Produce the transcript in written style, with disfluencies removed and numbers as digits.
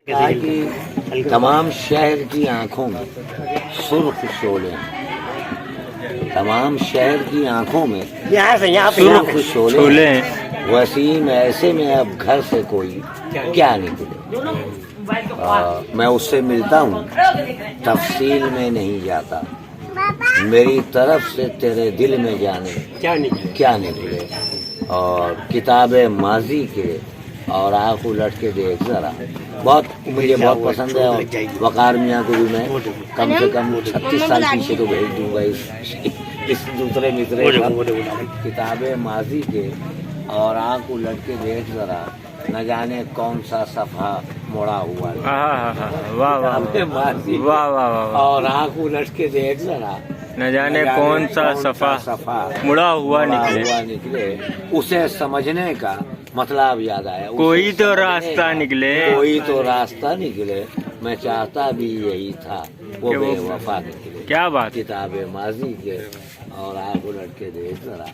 کہا کہ تمام شہر کی آنکھوں میں سرخ شعلے ہیں، تمام شہر کی آنکھوں میں سرخ شعلے ہیں، وسیم ایسے میں اب گھر سے کوئی کیا نکلے۔ میں اس سے ملتا ہوں، تفصیل میں نہیں جاتا، میری طرف سے تیرے دل میں جانے کیا نکلے۔ اور کتاب ماضی کے اور آنکھ الٹ کے دیکھ ذرا، مجھے بہت پسند ہے، اور وقار میاں کو بھی میں کم سے کم 36 سال پیچھے تو بھیج دوں گا اس دوسرے مصرے کا۔ کتاب ماضی کے اور آنکھ الٹ کے دیکھ ذرا، نہ جانے کون سا صفحہ مڑا ہوا ہے۔ ماضی اور آنکھ الٹ کے دیکھ ذرا، نہ جانے کون سا صفحہ مڑا ہوا نکلے۔ اسے سمجھنے کا مطلب یاد آیا، کوئی تو راستہ نکلے، کوئی تو راستہ نکلے، میں چاہتا بھی یہی تھا وہ بے وفا نکلے۔ کیا بات! کتاب ماضی کے اور آنکھ الٹ کے دیکھ ذرا۔